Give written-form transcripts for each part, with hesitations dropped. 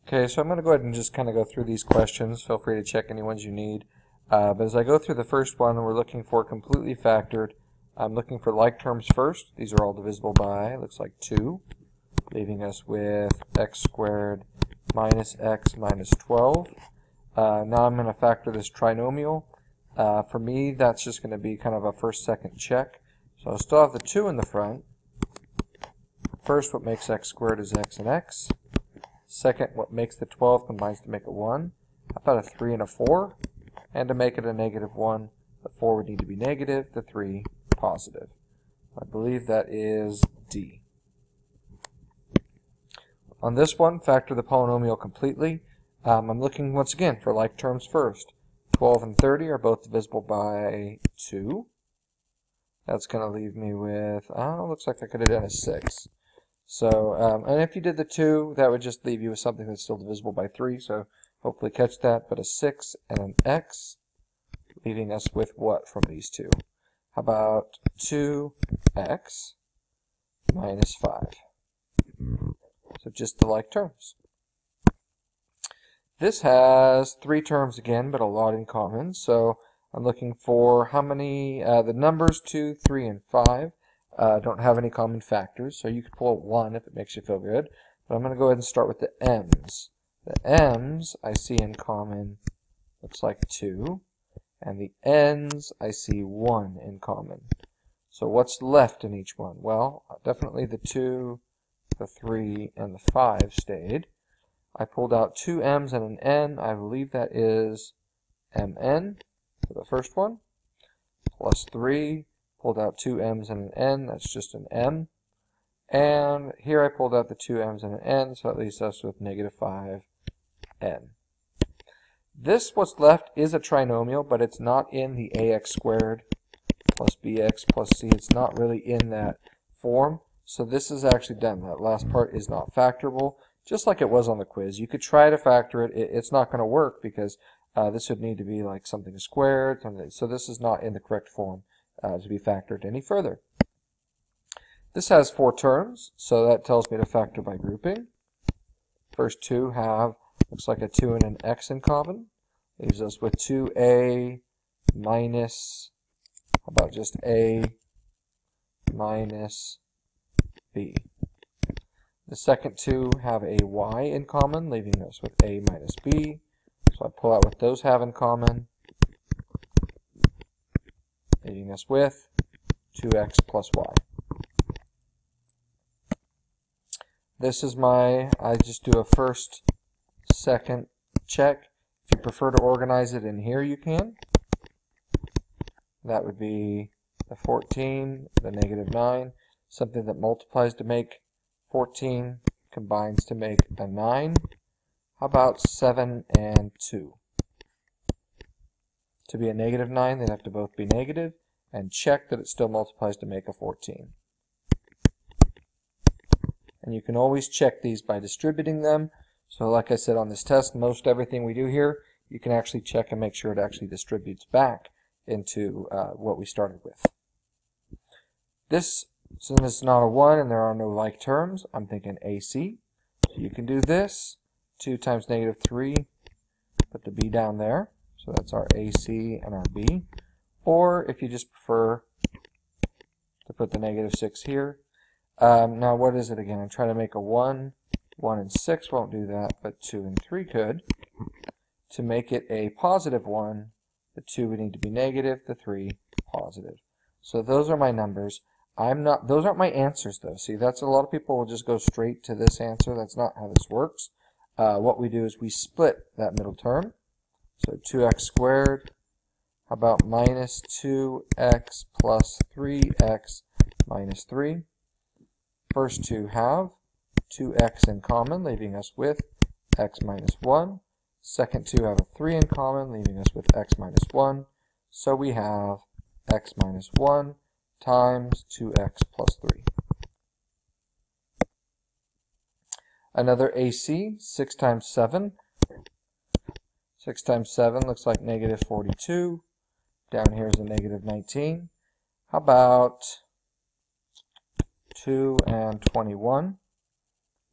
Okay, so I'm going to go ahead and just kind of go through these questions. Feel free to check any ones you need. But as I go through the first one, we're looking for completely factored. I'm looking for like terms first. These are all divisible by, looks like 2, leaving us with x squared minus x minus 12. Now I'm going to factor this trinomial. For me, that's just going to be kind of a first-second check. So I'll still have the 2 in the front. First, what makes x squared is x and x. Second, what makes the 12 combines to make a 1. How about a 3 and a 4? And to make it a negative 1, the 4 would need to be negative, the 3 positive. I believe that is D. On this one, factor the polynomial completely. I'm looking once again for like terms first. 12 and 30 are both divisible by 2. That's going to leave me with, looks like I could have done a 6. So, and if you did the 2, that would just leave you with something that's still divisible by 3, so hopefully catch that, but a 6 and an x, leaving us with what from these two? How about 2x minus 5? So just the like terms. This has 3 terms again, but a lot in common, so I'm looking for how many, the numbers 2, 3, and 5 don't have any common factors, so you could pull 1 if it makes you feel good, but I'm going to go ahead and start with the m's. The m's I see in common looks like 2, and the n's I see 1 in common. So what's left in each one? Well, definitely the 2, the 3, and the 5 stayed. I pulled out 2 m's and an n. I believe that is mn for the first one, plus 3. Pulled out 2 m's and an n. That's just an m. And here I pulled out the 2 m's and an n, so that leaves us with negative 5n. This, what's left, is a trinomial, but it's not in the ax squared plus bx plus c. It's not really in that form. So this is actually done. That last part is not factorable, just like it was on the quiz. You could try to factor it. It's not going to work because this would need to be like something squared. So this is not in the correct form to be factored any further. This has 4 terms, so that tells me to factor by grouping. First 2 have, looks like a 2 and an x in common. Leaves us with 2a minus, how about just a minus b. The second 2 have a y in common, leaving us with a minus b. So I pull out what those have in common, leaving us with 2x plus y. This is my, I just do a first, second check. If you prefer to organize it in here, you can. That would be the 14, the negative 9, something that multiplies to make 14, combines to make a 9. How about 7 and 2? To be a negative 9, they'd have to both be negative, and check that it still multiplies to make a 14. And you can always check these by distributing them. So like I said on this test, most everything we do here, you can actually check and make sure it actually distributes back into what we started with. This, since it's not a 1 and there are no like terms, I'm thinking AC. So you can do this, 2 times negative 3, put the b down there. So that's our AC and our b. Or if you just prefer to put the negative 6 here. Now what is it again? I'm trying to make a 1. 1 and 6 won't do that, but 2 and 3 could. To make it a positive 1, the 2 would need to be negative, the 3 positive. So those are my numbers. Those aren't my answers though. See, that's a lot of people will just go straight to this answer. That's not how this works. What we do is we split that middle term. So 2x squared, how about minus 2x plus 3x minus 3. First 2 have 2x in common, leaving us with x minus 1. Second 2 have a 3 in common, leaving us with x minus 1. So we have x minus 1 times 2x plus 3. Another AC, 6 times 7. 6 times 7 looks like negative 42. Down here is a negative 19. How about 2 and 21?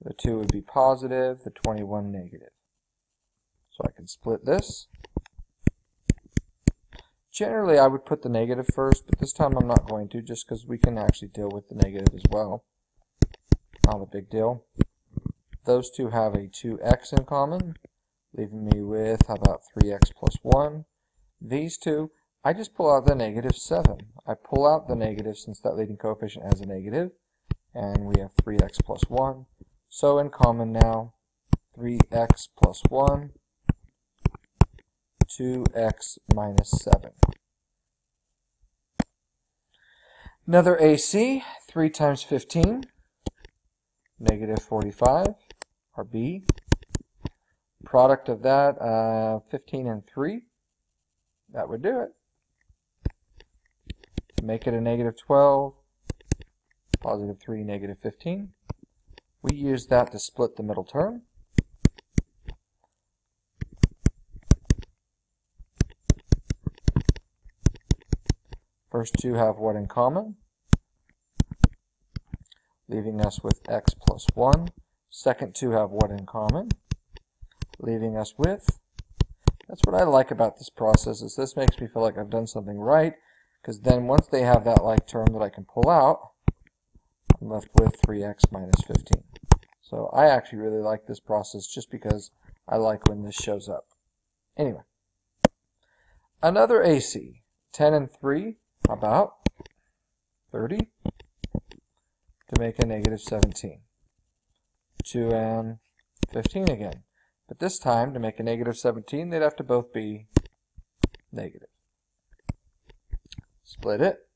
The 2 would be positive, the 21 negative. So I can split this. Generally, I would put the negative first, but this time I'm not going to, just because we can actually deal with the negative as well. Not a big deal. Those two have a 2x in common, leaving me with, how about 3x plus 1? These two, I just pull out the negative 7. I pull out the negative since that leading coefficient has a negative, and we have 3x plus 1. So in common now, 3x plus 1, 2x minus 7. Another AC, 3 times 15, negative 45, or B. Product of that, 15 and 3, that would do it. To make it a negative 12, positive 3, negative 15. We use that to split the middle term. First two have what in common? Leaving us with x plus 1. Second two have what in common? Leaving us with, that's what I like about this process, is this makes me feel like I've done something right, because then once they have that like term that I can pull out, I'm left with 3x minus 15. So I actually really like this process just because I like when this shows up. Anyway, another AC, 10 and 3, about 30, to make a negative 17. 2 and 15 again. But this time, to make a negative 17, they'd have to both be negative. Split it.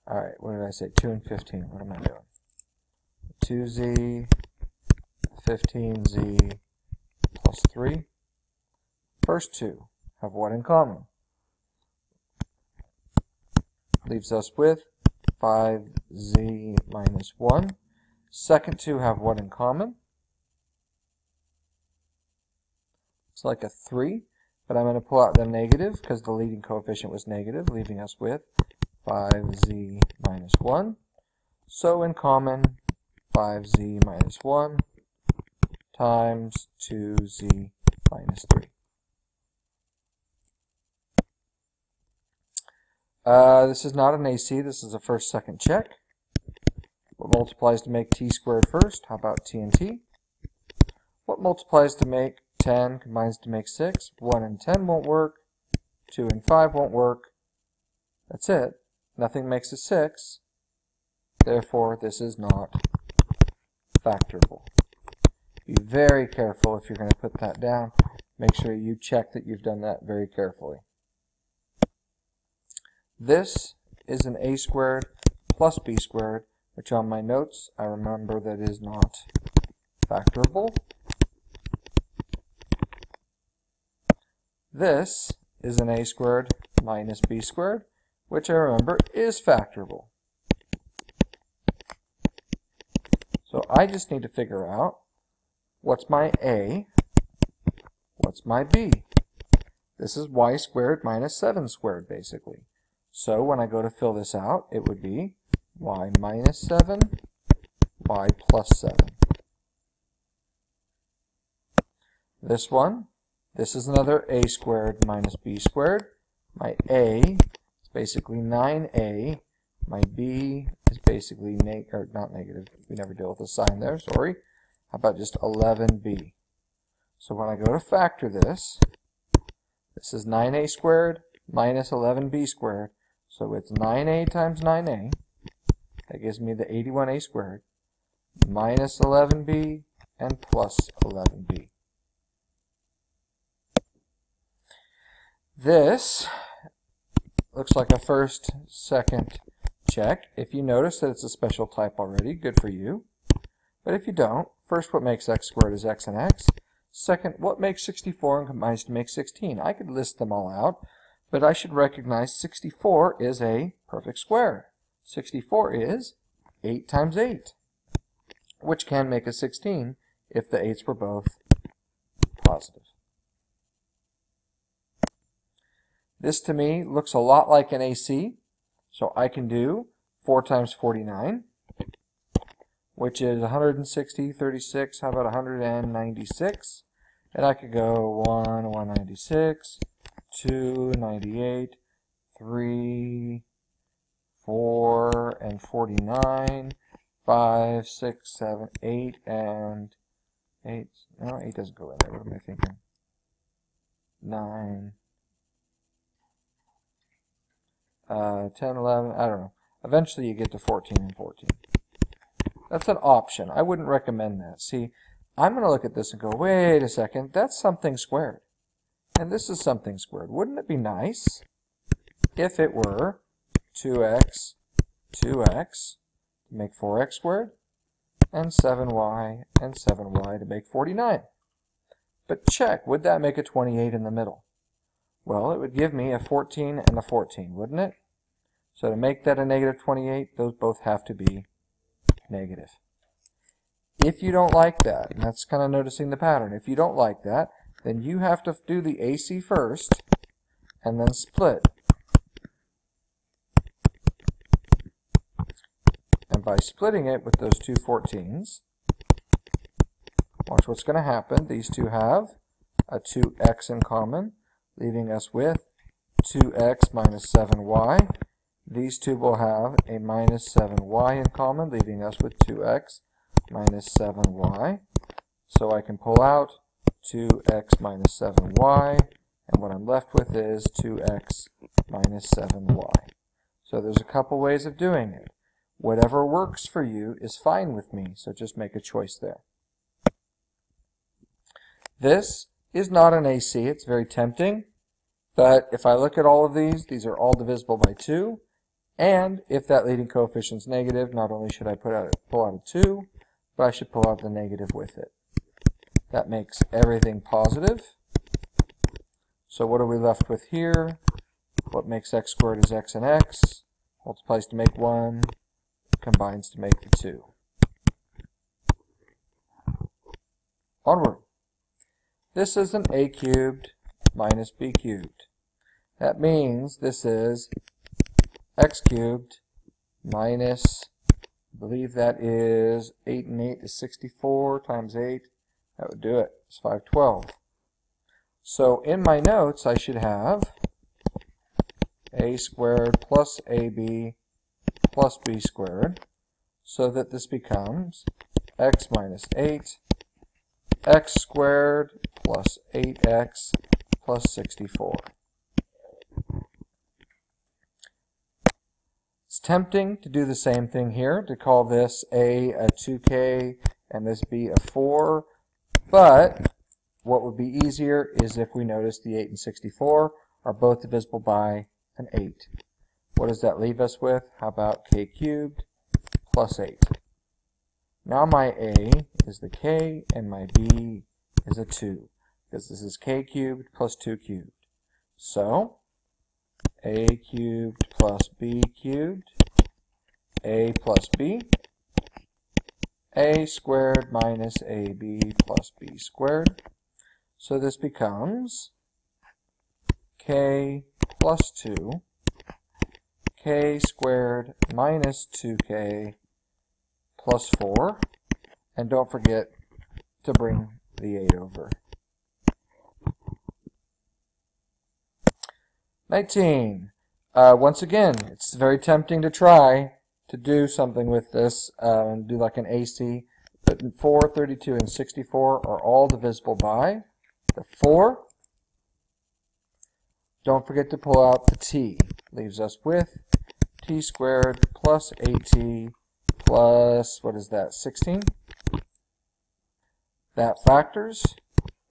Alright, what did I say? 2 and 15. What am I doing? 2z, 15z plus 3. First two have what in common? Leaves us with 5z minus 1. Second two have what in common? It's like a 3, but I'm going to pull out the negative because the leading coefficient was negative, leaving us with 5z minus 1. So in common, 5z minus 1 times 2z minus 3. This is not an AC, this is a first-second check. What multiplies to make t squared first? How about t and t? What multiplies to make 10 combines to make 6? 1 and 10 won't work. 2 and 5 won't work. That's it. Nothing makes a 6. Therefore, this is not factorable. Be very careful if you're going to put that down. Make sure you check that you've done that very carefully. This is an a squared plus b squared, which on my notes I remember that is not factorable. This is an a squared minus b squared, which I remember is factorable. So I just need to figure out what's my a, what's my b. This is y squared minus 7 squared, basically. So when I go to fill this out, it would be y minus 7, y plus 7. This one, this is another a squared minus b squared. My a is basically 9a. My b is basically not negative. We never deal with a sign there, sorry. How about just 11b? So when I go to factor this, this is 9a squared minus 11b squared. So it's 9a times 9a. That gives me the 81a squared minus 11b and plus 11b. This looks like a first, second check. If you notice that it's a special type already, good for you. But if you don't, first, what makes x squared is x and x. Second, what makes 64 and combines to make 16? I could list them all out, but I should recognize 64 is a perfect square. 64 is 8 times 8, which can make a 16 if the 8s were both positive. This to me looks a lot like an AC, So I can do 4 times 49, which is 160, 36, how about 196? And I could go 1, 196, 2, 98, 3, 4, and 49, 5, 6, 7, 8, and 8. No, 8 doesn't go in there. What am I thinking? 9, 10, 11, I don't know. Eventually you get to 14 and 14. That's an option. I wouldn't recommend that. See, I'm going to look at this and go, wait a second, that's something squared. And this is something squared. Wouldn't it be nice if it were 2x, 2x to make 4x squared, and 7y and 7y to make 49? But check, would that make a 28 in the middle? Well, it would give me a 14 and a 14, wouldn't it? So to make that a negative 28, those both have to be negative. If you don't like that, and that's kind of noticing the pattern, if you don't like that, then you have to do the AC first and then split. And by splitting it with those two 14s, watch what's going to happen. These two have a 2x in common, leaving us with 2x minus 7y. These two will have a minus 7y in common, leaving us with 2x minus 7y. So I can pull out 2x minus 7y, and what I'm left with is 2x minus 7y. So there's a couple ways of doing it. Whatever works for you is fine with me, so just make a choice there. This is not an AC. It's very tempting, but if I look at all of these are all divisible by 2, and if that leading coefficient is negative, not only should I pull out a 2, but I should pull out the negative with it. That makes everything positive. So what are we left with here? What makes x squared is x and x, multiplies to make 1, combines to make the 2. Onward. This is an a cubed minus b cubed. That means this is x cubed minus, I believe that is 8 and 8 is 64 times 8. That would do it. It's 512. So in my notes I should have a squared plus ab plus b squared, so that this becomes x minus 8, x squared plus 8x plus 64. It's tempting to do the same thing here, to call this a 2k and this b a 4, but what would be easier is if we notice the 8 and 64 are both divisible by an 8. What does that leave us with? How about k cubed plus 8? Now my a is the k and my b is a 2, because this is k cubed plus 2 cubed. So a cubed plus b cubed, a plus b, a squared minus ab plus b squared. So this becomes k plus 2, k squared minus 2k plus 4, and don't forget to bring the 8 over. 19. Once again, it's very tempting to try to do something with this and do like an AC, but 4, 32, and 64 are all divisible by the 4. Don't forget to pull out the t. Leaves us with t squared plus 8t plus, what is that, 16? That factors.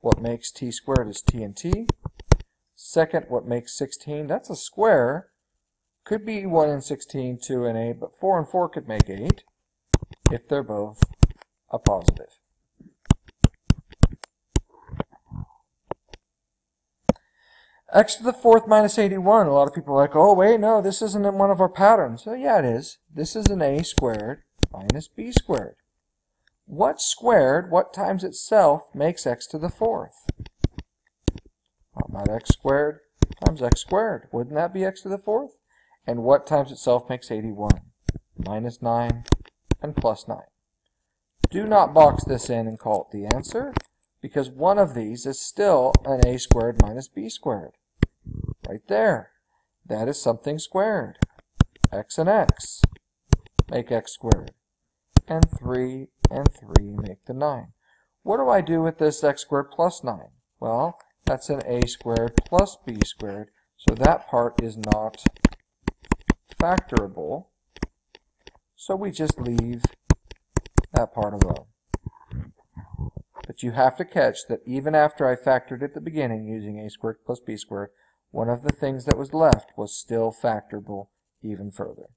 What makes t squared is t and t. Second, what makes 16? That's a square. Could be 1 and 16, 2 and 8, but 4 and 4 could make 8 if they're both a positive. X to the 4th minus 81. A lot of people are like, oh wait, no, this isn't in one of our patterns. So yeah, it is. This is an a squared minus b squared. What squared, what times itself, makes x to the 4th? How about x squared times x squared? Wouldn't that be x to the 4th? And what times itself makes 81? Minus 9 and plus 9. Do not box this in and call it the answer, because one of these is still an a squared minus b squared. Right there. That is something squared. X and x make x squared. And 3 and 3 make the 9. What do I do with this x squared plus 9? Well, that's an a squared plus b squared, so that part is not factorable. So we just leave that part alone. But you have to catch that even after I factored at the beginning using a squared plus b squared, one of the things that was left was still factorable even further.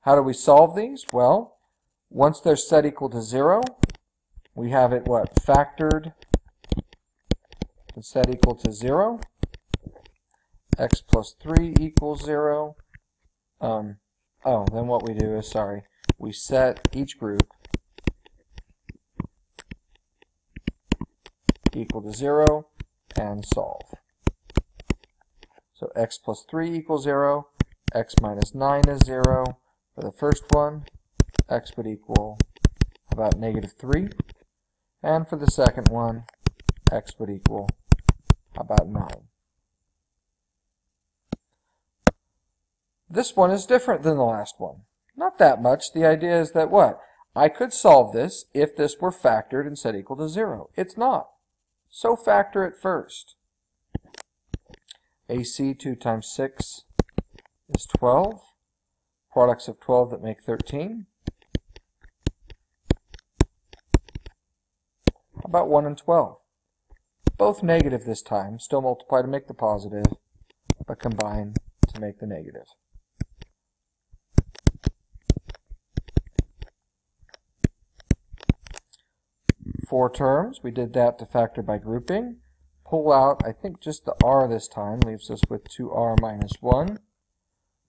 How do we solve these? Well, once they're set equal to 0, we have it what? Factored and set equal to 0. X plus 3 equals 0. Then what we do is, we set each group equal to 0 and solve. So x plus 3 equals 0, x minus 9 is 0. For the first one, x would equal about negative 3. And for the second one, x would equal about 9. This one is different than the last one. Not that much. The idea is that what? I could solve this if this were factored and set equal to 0. It's not. So factor it first. AC 2 times 6 is 12. Products of 12 that make 13. About 1 and 12. Both negative this time. Still multiply to make the positive, but combine to make the negative. Four terms. We did that to factor by grouping. Pull out, I think just the r this time, leaves us with 2r minus 1.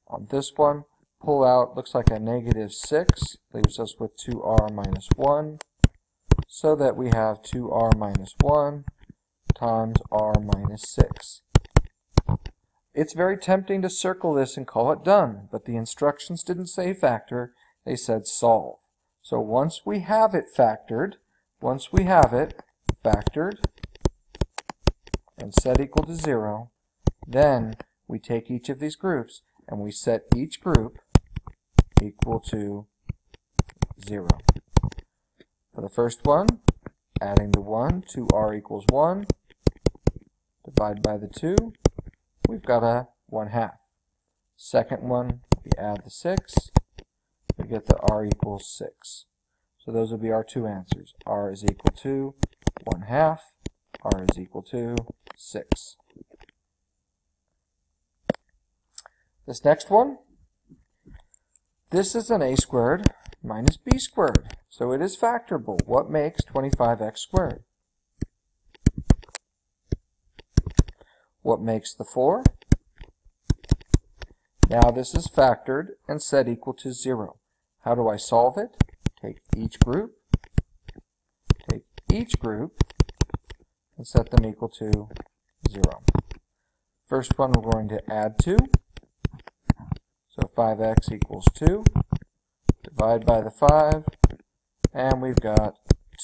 On this one, pull out, looks like a negative 6, leaves us with 2r minus 1, so that we have 2r minus 1 times r minus 6. It's very tempting to circle this and call it done, but the instructions didn't say factor, they said solve. So once we have it factored, and set equal to 0, then we take each of these groups and we set each group equal to 0. For the first one, adding the 1, 2r equals 1, divide by the 2, we've got a 1/2. Second one, we add the 6, we get the r equals 6. So those will be our two answers. R is equal to 1/2, r is equal to 6. This next one, this is an a squared minus b squared. So it is factorable. What makes 25x squared? What makes the 4? Now this is factored and set equal to 0. How do I solve it? Take each group, and set them equal to 0. First one we're going to add 2. So 5x equals 2. Divide by the 5, and we've got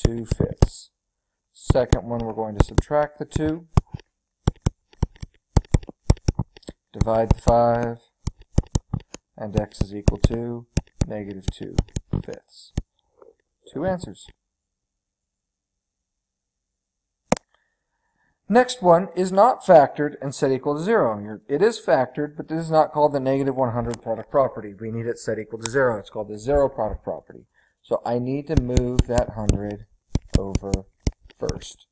2/5. Second one we're going to subtract the 2. Divide the 5, and x is equal to negative 2/5. Two answers. Next one is not factored and set equal to 0. It is factored, but this is not called the negative 100 product property. We need it set equal to 0. It's called the 0 product property. So I need to move that 100 over first.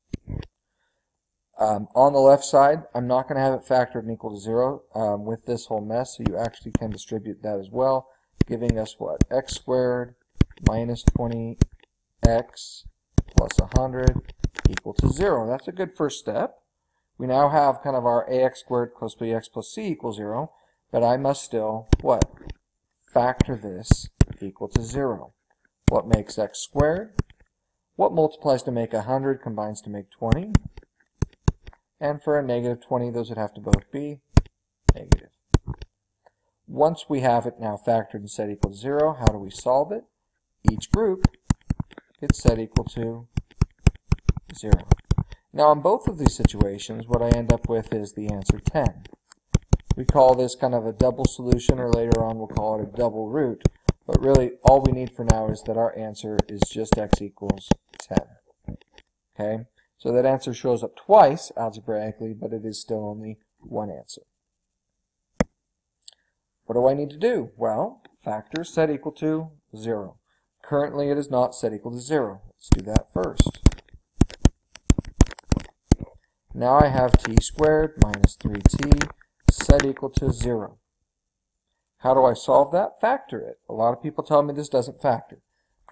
On the left side, I'm not going to have it factored and equal to 0 with this whole mess, so you actually can distribute that as well, giving us what? X squared minus 20x plus 100 equal to 0. That's a good first step. We now have kind of our ax squared plus bx plus c equals 0, but I must still, what? Factor this equal to 0. What makes x squared? What multiplies to make 100 combines to make 20? And for a negative 20, those would have to both be negative. Once we have it now factored and set equal to 0, how do we solve it? Each group gets set equal to 0. Now in both of these situations, what I end up with is the answer 10. We call this kind of a double solution, or later on we'll call it a double root, but really all we need for now is that our answer is just x equals 10. Okay, so that answer shows up twice algebraically, but it is still only one answer. What do I need to do? Well, factor set equal to 0. Currently it is not set equal to 0. Let's do that first. Now I have t squared minus 3t set equal to 0. How do I solve that? Factor it. A lot of people tell me this doesn't factor.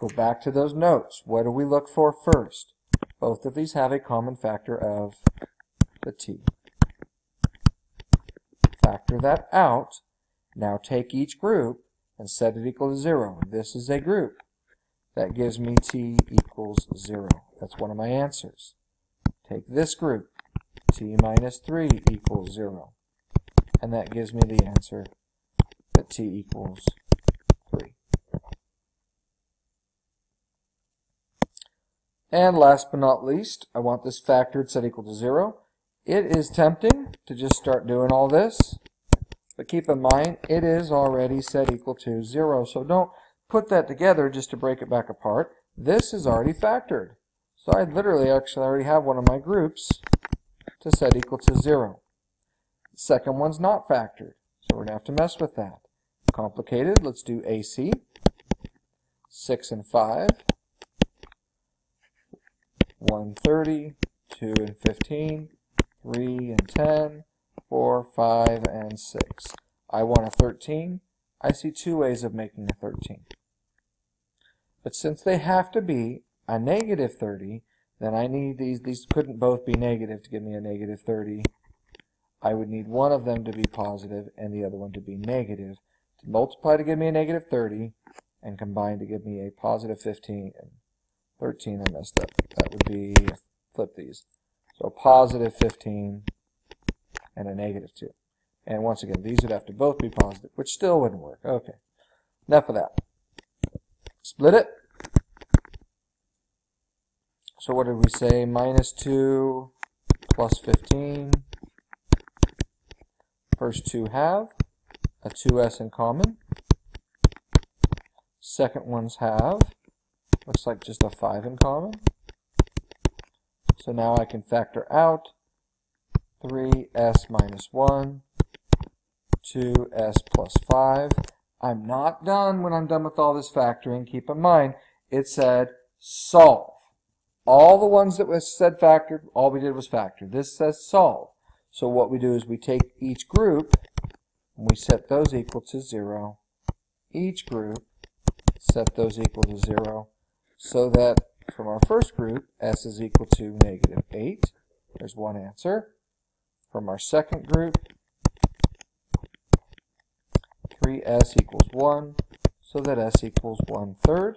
Go back to those notes. What do we look for first? Both of these have a common factor of the t. Factor that out. Now take each group and set it equal to 0. This is a group. That gives me t equals 0. That's one of my answers. Take this group. T minus 3 equals 0. And that gives me the answer that t equals 3. And last but not least, I want this factored set equal to 0. It is tempting to just start doing all this, but keep in mind it is already set equal to 0, so don't put that together just to break it back apart. This is already factored. So I literally actually already have one of my groups to set equal to 0. The second one's not factored, so we're going to have to mess with that. Complicated. Let's do AC. 6 and 5. 130, 2 and 15, 3 and 10, 4, 5, and 6. I want a 13. I see two ways of making a 13. But since they have to be a negative 30, then I need these couldn't both be negative to give me a negative 30. I would need one of them to be positive and the other one to be negative to multiply to give me a negative 30 and combine to give me a positive 15 and 13. I messed up. That would be, flip these. So a positive 15 and a negative 2. And once again, these would have to both be positive, which still wouldn't work. Okay, enough of that. Split it. So what did we say? Minus 2 plus 15. First two have a 2s in common. Second ones have, looks like just a 5 in common. So now I can factor out 3s minus 1, 2s plus 5. I'm not done when I'm done with all this factoring. Keep in mind, it said solve. All the ones that was said factored, all we did was factor. This says solve. So what we do is we take each group and we set those equal to 0. Each group, set those equal to 0. So that from our first group, s is equal to negative 8. There's one answer. From our second group, 3s equals 1, so that s equals 1/3.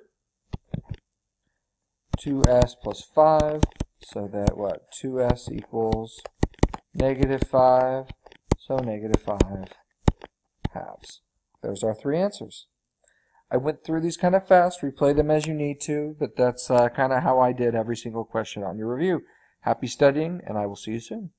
2s plus 5, so that what? 2s equals negative 5, so negative 5 halves. Those are three answers. I went through these kind of fast. Replay them as you need to, but that's kind of how I did every single question on your review. Happy studying, and I will see you soon.